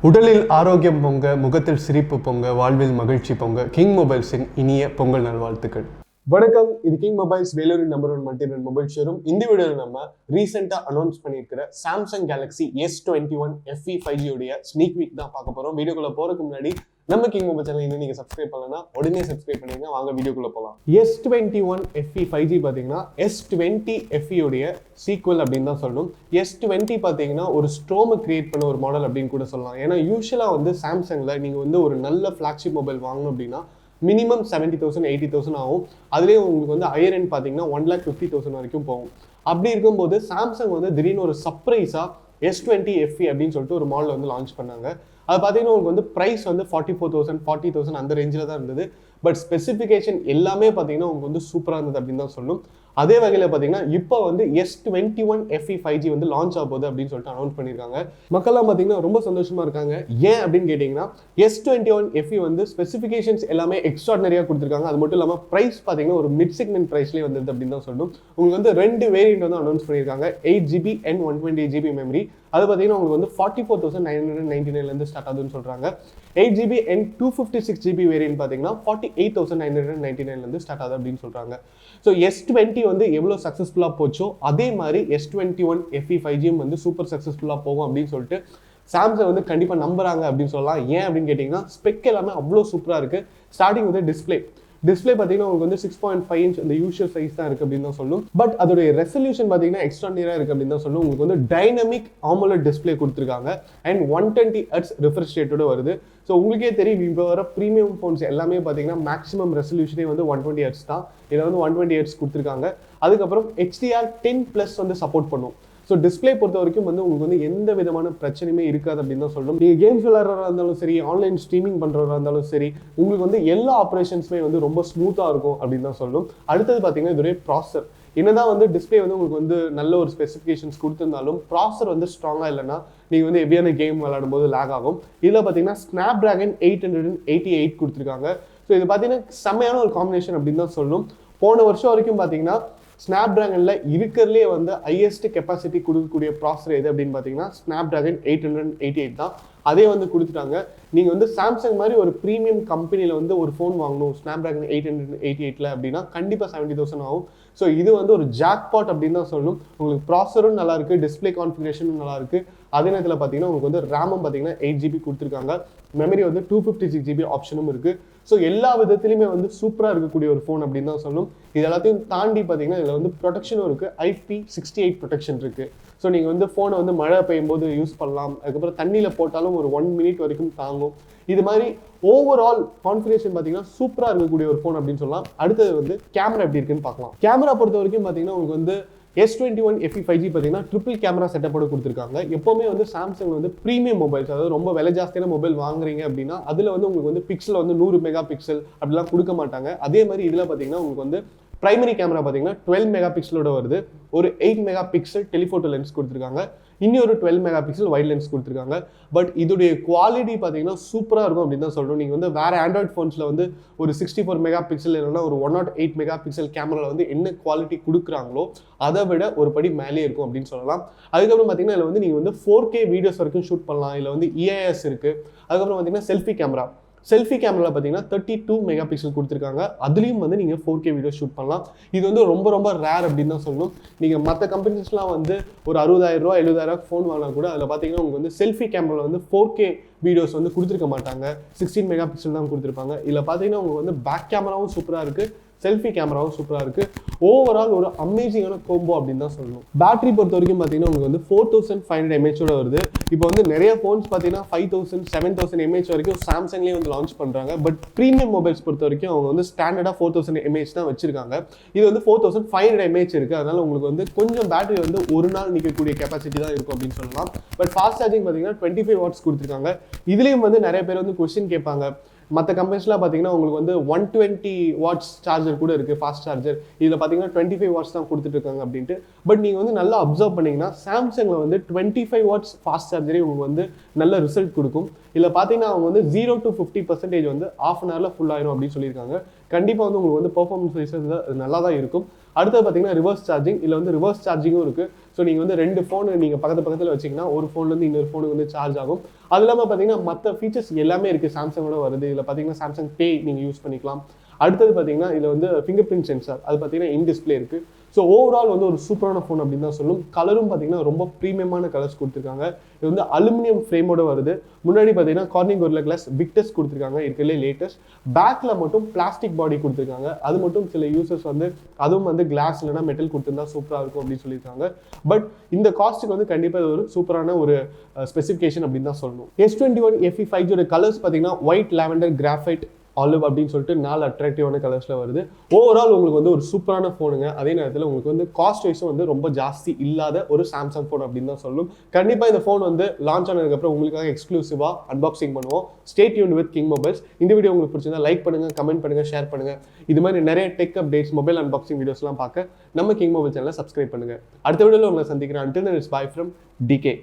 உடலில் ஆரோக்கியம் பொங்க, முகத்தில் சிரிப்பு பொங்க, வாழ்வில் மகிழ்ச்சி பொங்க. கிங் மொபைல்ஸின் இனிய பொங்கல் நல்வாழ்த்துக்கள். வணக்கம், இது கிங் மொபைல்ஸ் வேலூரின் number 1 multi brand mobile showroom. இந்த வீடியோவில் நம்ம ரீசெண்டா அனௌன்ஸ் பண்ணியிருக்கிற Samsung Galaxy S21 FE 5G உடைய ஸ்னீக் வீக் தான் பார்க்க போறோம். வீடியோக்குள்ள போறதுக்கு முன்னாடி நம்ம கிங் மொபைல் சேனல் இன்னும் நீங்க சப்ஸ்கிரைப் பண்ணலன்னா உடனே சப்ஸ்கிரைப் பண்ணிருங்க. வாங்க வீடியோக்குள்ள போகலாம். S21 FE 5G பாத்தீங்கன்னா S20 FE உடைய சீக்வல் அப்படின்னு தான் சொல்லணும். S20 பாத்தீங்கன்னா ஒரு ஸ்ட்ரோமை கிரியேட் பண்ண ஒரு மாடல் அப்படின்னு கூட சொல்லலாம். ஏன்னா யூஸ்வலா வந்து சாம்சங்ல நீங்க வந்து ஒரு நல்ல ஃபிளாக்ஷிப் மொபைல் வாங்கணும் அப்படின்னா மினிமம் 70,000 80,000 ஆகும். அதுலேயே உங்களுக்கு வந்து ஹையர் எண்ட் பார்த்தீங்கன்னா 1,50,000 வரைக்கும் போகும். அப்படி இருக்கும்போது சாம்சங் வந்து திடீர்னு ஒரு சர்ப்ரைஸாக S20 FE அப்படின்னு சொல்லிட்டு ஒரு மாடல் வந்து லான்ச் பண்ணாங்க. அது பார்த்தீங்கன்னா உங்களுக்கு வந்து ப்ரைஸ் வந்து 44,000 40,000 அந்த ரேஞ்சில் தான் இருந்தது. பட் ஸ்பெசிஃபிகேஷன் எல்லாமே பார்த்தீங்கன்னா உங்களுக்கு வந்து சூப்பராக இருந்தது அப்படின்னு தான் சொல்லணும். அதே வகையில் பார்த்தீங்கன்னா இப்போ வந்து S21 FE 5G வந்து லான்ச் ஆக போகுது அப்படின்னு சொல்லிட்டு அனௌன்ஸ் பண்ணியிருக்காங்க. மக்கள்லாம் பார்த்தீங்கன்னா ரொம்ப சந்தோஷமா இருக்காங்க. ஏன் அப்படின்னு கேட்டிங்கன்னா S21 FE வந்து ஸ்பெசிஃபிகேஷன்ஸ் எல்லாமே எக்ஸ்ட்ராடனரியாக கொடுத்துருக்காங்க. அது மட்டும் இல்லாமல் ப்ரைஸ் பார்த்தீங்கன்னா ஒரு மிட் செக்மெண்ட் ப்ரைஸ்லேயே வந்தது அப்படின்னு தான் சொல்லணும். உங்களுக்கு வந்து 2 வேரியன்ட் வந்து அனௌன்ஸ் பண்ணியிருக்காங்க. 8GB and 128GB memory. அது பார்த்தீங்கன்னா உங்களுக்கு வந்து 44,999 ஸ்டார்ட் ஆகுதுன்னு சொல்கிறாங்க. 8GB and 256GB வேரியன்ட் பார்த்தீங்கன்னா 48,999 ஸ்டார்ட் ஆகுது அப்படின்னு சொல்கிறாங்க. ஸோ S20 வந்து எவ்வளோ சக்ஸஸ்ஃபுல்லாக போச்சோ அதே மாதிரி S21 FE 5G வந்து சூப்பர் சக்ஸஸ்ஃபுல்லாக போகும் அப்படின்னு சொல்லிட்டு சாம்சங் வந்து கண்டிப்பாக நம்புறாங்க அப்படின்னு சொல்லலாம். ஏன் அப்படின்னு கேட்டிங்கன்னா ஸ்பெக் எல்லாமே அவ்வளோ சூப்பராக இருக்குது. ஸ்டார்டிங் வந்து டிஸ்பிளே பார்த்தீங்கன்னா உங்களுக்கு வந்து 6.5 இன்ச் அந்த யூஷுவல் சைஸ் தான் இருக்குது அப்படின்னு தான் சொல்லும். பட் அதோடைய ரெசல்யூஷன் பார்த்தீங்கன்னா எக்ஸ்ட்ராடினரியாக இருக்குது அப்படின்னு தான் சொல்லும். உங்களுக்கு வந்து டைனமிக் ஆமோலட் டிஸ்பிளே கொடுத்துருக்காங்க அண்ட் 120 Hz ரிஃப்ரெஷ் ரேட்டோட வருது. ஸோ உங்களுக்கே தெரியும் இப்போ வர ப்ரீமியம் ஃபோன்ஸ் எல்லாமே பார்த்தீங்கன்னா மேக்ஸிமம் ரெசல்யூஷனே வந்து 120 Hz தான். இதில் வந்து 120 Hz கொடுத்துருக்காங்க. அதுக்கப்புறம் HDR10+ வந்து சப்போர்ட் பண்ணும். ஸோ டிஸ்பிளே பொறுத்த வரைக்கும் வந்து உங்களுக்கு வந்து எந்த விதமான பிரச்சனையுமே இருக்காது அப்படின்னு தான் சொல்லணும். நீங்கள் கேம்ஸ் விளையாடுறதா இருந்தாலும் சரி, ஆன்லைன் ஸ்ட்ரீமிங் பண்ணுறதா இருந்தாலும் சரி, உங்களுக்கு வந்து எல்லா ஆப்ரேஷன்ஸுமே வந்து ரொம்ப ஸ்மூத்தாக இருக்கும் அப்படின்னு தான் சொல்லணும். அடுத்தது பார்த்தீங்கன்னா இதோடைய ப்ராசர். என்னதான் வந்து டிஸ்பிளே வந்து உங்களுக்கு வந்து நல்ல ஒரு ஸ்பெசிஃபிகேஷன்ஸ் கொடுத்துருந்தாலும் ப்ராசர் வந்து ஸ்ட்ராங்காக இல்லைன்னா நீங்கள் வந்து எப்படியான கேம் விளையாடும் போது லேக் ஆகும். இதில் பார்த்தீங்கன்னா Snapdragon 888 கொடுத்துருக்காங்க. ஸோ இது பார்த்தீங்கன்னா செம்மையான ஒரு காம்பினேஷன் அப்படின்னு தான் சொல்லணும். போன வருஷம் வரைக்கும் பார்த்தீங்கன்னா Snapdragonல இருக்கிறதுலே வந்து ஹையஸ்ட் கெப்பாசிட்டி கொடுக்கக்கூடிய ப்ராசர் எது அப்படின்னு பார்த்தீங்கன்னா Snapdragon 888 தான். அதே வந்து கொடுத்துட்டாங்க. நீங்கள் வந்து சாம்சங் மாதிரி ஒரு ப்ரீமியம் கம்பெனியில் வந்து ஒரு ஃபோன் வாங்கணும் Snapdragon 888 அப்படின்னா கண்டிப்பாக 70,000 ஆகும். ஸோ இது வந்து ஒரு ஜாக்பாட் அப்படின்னு தான் சொல்லணும். உங்களுக்கு ப்ராசரும் நல்லா இருக்குது, டிஸ்பிளே கான்ஃபிகரேஷனும் நல்லா இருக்குது. அதே நேரத்தில் பார்த்தீங்கன்னா உங்களுக்கு வந்து ரேமும் பார்த்தீங்கன்னா 8GB கொடுத்துருக்காங்க. மெமரி வந்து 256GB ஆப்ஷனும் இருக்குது. ஸோ எல்லா விதத்துலையுமே வந்து சூப்பராக இருக்கக்கூடிய ஒரு ஃபோன் அப்படின்னு தான் சொல்லணும். இது எல்லாத்தையும் தாண்டி பார்த்தீங்கன்னா இதில் வந்து ப்ரொடெக்ஷனும் இருக்குது. IP68 ப்ரொடெக்ஷன் இருக்குது. ஸோ நீங்கள் வந்து ஃபோனை வந்து மழை பெய்யும் போது யூஸ் பண்ணலாம். அதுக்கப்புறம் தண்ணியில் போட்டாலும் ஒரு 1 மினிட் வரைக்கும் தாங்கும். இது மாதிரி ஓவரால் கான்ஃபிகரேஷன் பார்த்தீங்கன்னா சூப்பராக இருக்கக்கூடிய ஒரு ஃபோன் அப்படின்னு சொல்லலாம். அடுத்தது வந்து கேமரா எப்படி இருக்குன்னு பார்க்கலாம். கேமரா பொறுத்த வரைக்கும் பார்த்தீங்கன்னா உங்களுக்கு வந்து S21 FE 5G பார்த்தீங்கன்னா ட்ரிபிள் கேமரா செட்டப்போட கொடுத்துருக்காங்க. எப்போவுமே வந்து சாம்சங் வந்து ப்ரீமியம் மொபைல்ஸ், அதாவது ரொம்ப விலை ஜாஸ்தியான மொபைல் வாங்குறீங்க அப்படின்னா அதில் வந்து உங்களுக்கு வந்து பிக்சல் வந்து 100 மெகா பிக்சல் அப்படிலாம் கொடுக்க மாட்டாங்க. அதே மாதிரி இதில் பார்த்தீங்கன்னா உங்களுக்கு வந்து பிரைமரி கேமரா பார்த்தீங்கன்னா 12 மெகா பிக்சலோட வருது. ஒரு 8 மெகா பிக்சல் டெலிஃபோட்டோ லென்ஸ் கொடுத்துருக்காங்க. இன்னொரு 12 மெகா பிக்சல் வைட் லென்ஸ் கொடுத்துருக்காங்க. பட் இதோடைய குவாலிட்டி பார்த்தீங்கன்னா சூப்பராக இருக்கும் அப்படின்னு தான் சொல்கிறோம். நீங்கள் வந்து வேறு ஆண்ட்ராய்ட் ஃபோன்ஸில் வந்து ஒரு 64 மெகா பிக்சல் இல்லைன்னா ஒரு 108 மெகா பிக்சல் கேமராவில் வந்து என்ன குவாலிட்டி கொடுக்குறாங்களோ அதை விட ஒரு படி மேலே இருக்கும் அப்படின்னு சொல்லலாம். அதுக்கப்புறம் பார்த்தீங்கன்னா இதில் வந்து நீங்கள் வந்து 4K வீடியோஸ் வரைக்கும் ஷூட் பண்ணலாம். இதில் வந்து EIS இருக்குது. அதுக்கப்புறம் பார்த்தீங்கன்னா செல்ஃபி கேமரா பார்த்தீங்கன்னா 32 மெகா பிக்சல் கொடுத்துருக்காங்க. அதுலேயும் வந்து நீங்கள் 4K வீடியோ ஷூட் பண்ணலாம். இது வந்து ரொம்ப ரொம்ப ரேர் அப்படின்னு தான் சொல்லணும். நீங்கள் மற்ற கம்பெனிஸ்லாம் வந்து ஒரு 60,000 70,000 ஃபோன் வாங்கினா கூட அதில் பார்த்தீங்கன்னா உங்களுக்கு வந்து செல்ஃபி கேமராவில் வந்து 4K வீடியோஸ் வந்து கொடுத்துருக்க மாட்டாங்க. 16 மெகா பிக்சல் தான் கொடுத்துருப்பாங்க. இதில் பார்த்தீங்கன்னா உங்களுக்கு வந்து பேக் கேமராவும் சூப்பராக இருக்குது, செல்ஃபி கேமராவும் சூப்பராக இருக்குது. ஓவரால் ஒரு அமேசிங்கான கோம்போ அப்படின்னு தான் சொல்லணும். பேட்டரி பொறுத்த வரைக்கும் பார்த்தீங்கன்னா உங்களுக்கு வந்து 4500 mAh வருது. இப்போ வந்து நிறைய ஃபோன்ஸ் பார்த்தீங்கன்னா 5000 7000 mAh வரைக்கும் சாம்சங்லேயே வந்து லான்ச் பண்ணுறாங்க. பட் ப்ரீமியம் மொபைல்ஸ் பொறுத்த வரைக்கும் அவங்க வந்து ஸ்டாண்டர்டாக 4000 mAh தான் வச்சிருக்காங்க. இது வந்து 4500 mAh இருக்குது. அதனால உங்களுக்கு வந்து கொஞ்சம் பேட்டரி வந்து ஒரு நாள் நிற்கக்கூடிய கெப்பாசிட்டி தான் இருக்கும் அப்படின்னு சொல்லலாம். பட் ஃபாஸ்ட் சார்ஜிங் பார்த்தீங்கன்னா 25 வாட்ஸ் கொடுத்துருக்காங்க. இதுலேயும் வந்து நிறைய பேர் வந்து கொஸ்டின் கேட்பாங்க. மற்ற கம்பெனிஸ்லாம் பார்த்தீங்கன்னா உங்களுக்கு வந்து 120 வாட்ஸ் சார்ஜர் கூட இருக்குது, ஃபாஸ்ட் சார்ஜர். இதில் பார்த்தீங்கன்னா 25 வாட்ஸ் தான் கொடுத்துட்டு இருக்காங்க அப்படின்ட்டு. பட் நீங்கள் வந்து நல்லா அப்சர்வ் பண்ணிங்கன்னா சாம்சங்கில் வந்து 25 வாட்ஸ் ஃபாஸ்ட் சார்ஜரே உங்களுக்கு வந்து நல்ல ரிசல்ட் கொடுக்கும். இதில் பார்த்தீங்கன்னா அவங்க வந்து 0 to 50% வந்து ½ an hourல ஃபுல் ஆயிரும் அப்படின்னு சொல்லியிருக்காங்க. கண்டிப்பாக வந்து உங்களுக்கு வந்து பெர்ஃபார்மன்ஸ் வைஸ் நல்லா தான் இருக்கும். அடுத்தது பார்த்தீங்கன்னா ரிவர்ஸ் சார்ஜிங். இதில் வந்து ரிவர்ஸ் சார்ஜிங்கும் இருக்குது. ஸோ நீங்கள் வந்து 2 ஃபோன் நீங்கள் பக்கத்தில் வச்சிங்கன்னா ஒரு ஃபோன்லேருந்து இன்னொரு ஃபோனுக்கு வந்து சார்ஜ் ஆகும். அது இல்லாமல் பார்த்தீங்கன்னா மற்ற ஃபீச்சர்ஸ் எல்லாமே இருக்குது. சாம்சங்கோட வருது. இதில் பார்த்தீங்கன்னா சாம்சங் பே நீங்கள் யூஸ் பண்ணிக்கலாம். அடுத்தது பார்த்தீங்கன்னா இதில் வந்து ஃபிங்கர் பிரிண்ட் சென்சார், அது பார்த்தீங்கன்னா இன் டிஸ்பிளே இருக்குது. ஸோ ஓவரால் வந்து ஒரு சூப்பரான ஃபோன் அப்படின்னு தான் சொல்லும். கலரும் பார்த்தீங்கன்னா ரொம்ப ப்ரீமியமான கலர்ஸ் கொடுத்துருக்காங்க. இது வந்து அலுமினியம் ஃப்ரேமோட வருது. முன்னாடி பார்த்தீங்கன்னா கார்னிங் கொரில்லா கிளாஸ் விக்டஸ் கொடுத்துருக்காங்க, இருக்கிறதுலே லேட்டஸ்ட். பேக்கில் மட்டும் பிளாஸ்டிக் பாடி கொடுத்துருக்காங்க. அது மட்டும் சில யூசர்ஸ் வந்து அதுவும் வந்து கிளாஸ் இல்லைனா மெட்டல் கொடுத்துருந்தா சூப்பராக இருக்கும் அப்படின்னு சொல்லியிருக்காங்க. பட் இந்த காஸ்ட்டுக்கு வந்து கண்டிப்பாக ஒரு சூப்பரான ஒரு ஸ்பெசிஃபிகேஷன் அப்படின்னு தான் சொல்லணும். S21 FE 5G கலர்ஸ் பார்த்தீங்கன்னா ஒயிட், லாவெண்டர், கிராஃபைட், ஆலிவ் அப்படின்னு சொல்லிட்டு 4 அட்ராக்டிவான கலர்ஸில் வருது. ஓவரால் உங்களுக்கு வந்து ஒரு சூப்பரான ஃபோனுங்க. அதே நேரத்தில் உங்களுக்கு வந்து காஸ்ட் வைஸும் வந்து ரொம்ப ஜாஸ்தி இல்லாத ஒரு சாம்சங் ஃபோன் அப்படின்னு தான் சொல்லும். கண்டிப்பாக இந்த ஃபோன் வந்து லான்ச் ஆனதுக்கப்புறம் உங்களுக்காக எக்ஸ்க்ளூசிவாக அன்பாக்சிங் பண்ணுவோம். Stay tuned with king mobiles. இந்த வீடியோ உங்களுக்கு பிடிச்சிருந்தா லைக் பண்ணுங்கள், கமெண்ட் பண்ணுங்கள், ஷேர் பண்ணுங்கள். இது மாதிரி நிறைய டெக் அப்டேட்ஸ், மொபைல் அன்பாக்சிங் வீடியோஸ்லாம் பார்க்க நம்ம கிங் மொபைல் சேனலை சப்ஸ்கிரைப் பண்ணுங்கள். அடுத்த வீடியோவில் உங்களை சந்திக்கிறேன். Until then, it's bye from DK.